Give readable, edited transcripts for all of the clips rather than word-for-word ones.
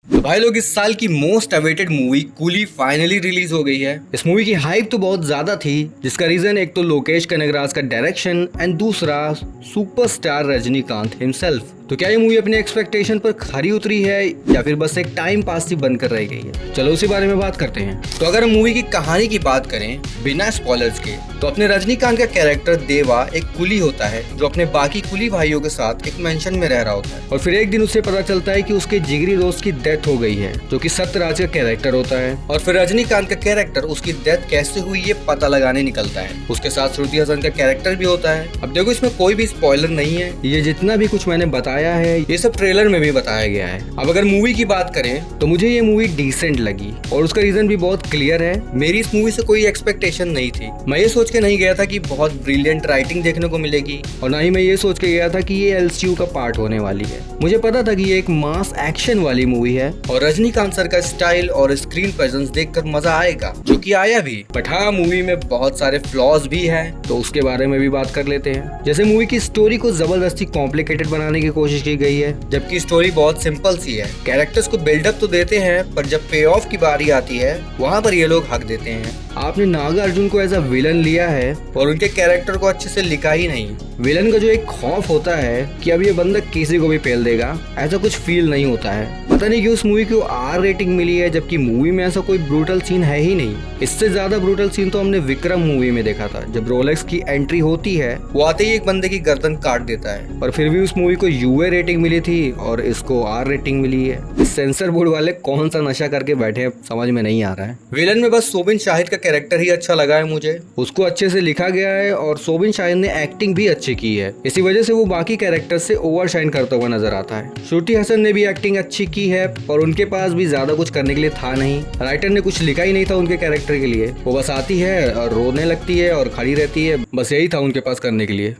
तो भाई लोग, इस साल की most awaited movie coolie finally release हो गई है। इस मूवी की हाइप तो बहुत ज्यादा थी, जिसका रीजन एक तो लोकेश कनगराज का डायरेक्शन एंड दूसरा सुपरस्टार रजनीकांत हिमसेल्फ। तो क्या ये मूवी अपने एक्सपेक्टेशन पर खरी उतरी है या फिर बस एक टाइम पास ही बनकर रह गई है? चलो उसी बारे में बात करते हैं। तो अगर हम मूवी की कहानी की बात करें बिना स्पॉयलर्स के, तो अपने रजनीकांत का कैरेक्टर देवा एक कुली होता है जो अपने बाकी कुली भाइयों के साथ एक मेंशन में रह रहा होता है, और फिर एक दिन उसे पता चलता है कि उसके जिगरी दोस्त की डेथ हो गई है, जो कि सत्यराज का कैरेक्टर होता है। और फिर रजनीकांत का कैरेक्टर उसकी डेथ कैसे हुई ये पता लगाने निकलता है। उसके साथ श्रुति हसन का कैरेक्टर भी होता है। अब देखो, इसमें कोई भी स्पॉइलर नहीं है, ये जितना भी कुछ मैंने बताया है ये सब ट्रेलर में भी बताया गया है। अब अगर मूवी की बात करें तो मुझे ये मूवी डिसेंट लगी, और उसका रीजन भी बहुत क्लियर है। मेरी इस मूवी से कोई एक्सपेक्टेशन नहीं थी। मैं ये सोच के नहीं गया था कि बहुत ब्रिलियंट राइटिंग देखने को मिलेगी, और ना ही मैं ये सोच के गया था कि ये एलसीयू का पार्ट होने वाली है। मुझे पता था कि ये एक मास एक्शन वाली मूवी है, और रजनीकांत सर का स्टाइल और स्क्रीन प्रेजेंस देखकर मजा आएगा, जो कि आया भी। बट हाँ, मूवी में बहुत सारे फ्लॉज भी हैं, तो उसके बारे में भी बात कर लेते हैं। जैसे मूवी की स्टोरी को जबरदस्ती कॉम्प्लिकेटेड बनाने की कोशिश की गई है, जबकि स्टोरी बहुत सिंपल सी है। कैरेक्टर्स को बिल्डअप तो देते हैं, पर जब पे ऑफ की बारी आती है वहाँ पर ये लोग हक देते हैं। आपने नागार्जुन को एज अ विलन लिया है और उनके कैरेक्टर को अच्छे से लिखा ही नहीं। विलन का जो एक खौफ होता है कि अब ये बंदा किसी को भी पेल देगा, ऐसा कुछ फील नहीं होता है। पता नहीं क्यों उस मूवी को आर रेटिंग मिली है, जबकि मूवी में ऐसा कोई ब्रूटल सीन है ही नहीं। इससे ज्यादा ब्रूटल सीन तो हमने विक्रम मूवी में देखा था, जब रोलेक्स की एंट्री होती है वो आते ही एक बंदे की गर्दन काट देता है। और फिर भी उस मूवी को यूए रेटिंग मिली थी और इसको आर रेटिंग मिली है। सेंसर बोर्ड वाले कौन सा नशा करके बैठे हैं समझ में नहीं आ रहा है। विलन में बस सोबिन शाहिद का कैरेक्टर ही अच्छा लगा है मुझे। उसको अच्छे से लिखा गया है और सोबिन शाहिद ने एक्टिंग भी अच्छी की है। इसी वजह से वो बाकी कैरेक्टर से ओवरशाइन करता हुआ नजर आता है। श्रुति हसन ने भी एक्टिंग अच्छी की है, और उनके पास भी ज्यादा कुछ करने के लिए था नहीं। राइटर ने कुछ लिखा ही नहीं था उनके कैरेक्टर के लिए। वो बस आती है और रोने लगती है और खड़ी रहती है, बस यही था उनके पास करने के लिए।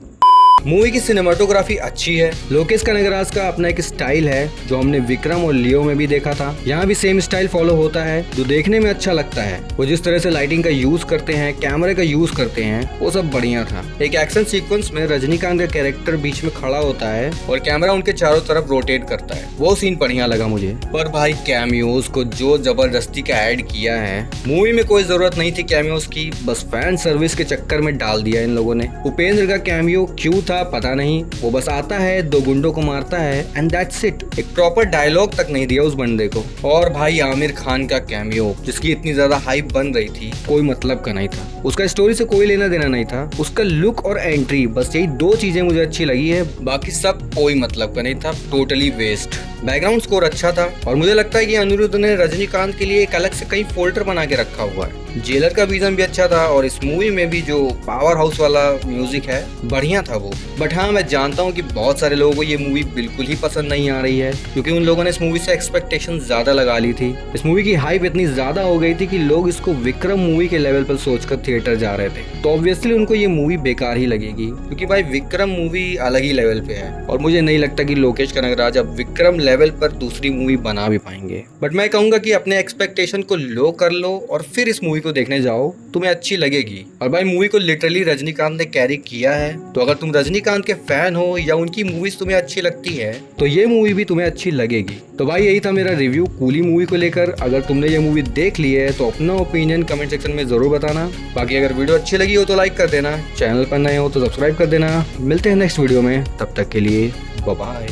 मूवी की सिनेमाटोग्राफी अच्छी है। लोकेश कनगराज का अपना एक स्टाइल है जो हमने विक्रम और लियो में भी देखा था। यहाँ भी सेम स्टाइल फॉलो होता है, जो देखने में अच्छा लगता है। वो जिस तरह से लाइटिंग का यूज करते हैं, कैमरे का यूज करते हैं, वो सब बढ़िया था। एक एक्शन सीक्वेंस में रजनीकांत का कैरेक्टर बीच में खड़ा होता है और कैमरा उनके चारों तरफ रोटेट करता है, वो सीन बढ़िया लगा मुझे। पर भाई, कैमियोज को जो जबरदस्ती का ऐड किया है, मूवी में कोई जरूरत नहीं थी कैमियोज की, बस फैन सर्विस के चक्कर में डाल दिया इन लोगों ने। उपेंद्र का कैमियो क्यों था पता नहीं, वो बस आता है, दो गुंडों को मारता है एंड दैट्स इट। एक प्रॉपर डायलॉग तक नहीं दिया उस बंदे को। और भाई, आमिर खान का कैमियो, जिसकी इतनी ज्यादा हाइप बन रही थी, कोई मतलब का नहीं था। उसका स्टोरी से कोई लेना देना नहीं था। उसका लुक और एंट्री, बस यही दो चीजें मुझे अच्छी लगी है, बाकी सब कोई मतलब का नहीं था, टोटली वेस्ट। बैकग्राउंड स्कोर अच्छा था, और मुझे लगता है कि अनिरुद्ध ने रजनीकांत के लिए एक अलग से कहीं फोल्डर बना के रखा हुआ है। जेलर का विजन भी अच्छा था, और इस मूवी में भी जो पावर हाउस वाला म्यूजिक है बढ़िया था वो। बट हाँ, मैं जानता हूँ कि बहुत सारे लोगों को ये मूवी बिल्कुल ही पसंद नहीं आ रही है, क्योंकि उन लोगों ने इस मूवी से एक्सपेक्टेशन ज्यादा लगा ली थी। इस मूवी की हाइप इतनी ज्यादा हो गई थी कि लोग इसको विक्रम मूवी के लेवल पर सोचकर थिएटर जा रहे थे। तो ऑब्वियसली उनको ये मूवी बेकार ही लगेगी, क्योंकि भाई विक्रम मूवी अलग ही लेवल पे है, और मुझे नहीं लगता कि लोकेश कनगराज अब विक्रम लेवल पर दूसरी मूवी बना भी पाएंगे। बट मैं कहूंगा कि अपने एक्सपेक्टेशन को लो कर लो और फिर इस मूवी को देखने जाओ, तुम्हें अच्छी लगेगी। और भाई, मूवी को लिटरली रजनीकांत ने कैरी किया है, तो अगर तुम रजनीकांत के फैन हो या उनकी मूवीज तुम्हें अच्छी लगती है, तो ये मूवी भी तुम्हें अच्छी लगेगी। तो भाई, यही था मेरा रिव्यू कूली मूवी को लेकर। अगर तुमने ये मूवी देख ली है तो अपना ओपिनियन कमेंट सेक्शन में जरूर बताना। बाकी अगर वीडियो अच्छी लगी हो तो लाइक कर देना, चैनल पर नए हो तो सब्सक्राइब कर देना। मिलते हैं नेक्स्ट वीडियो में, तब तक के लिए बाय बाय।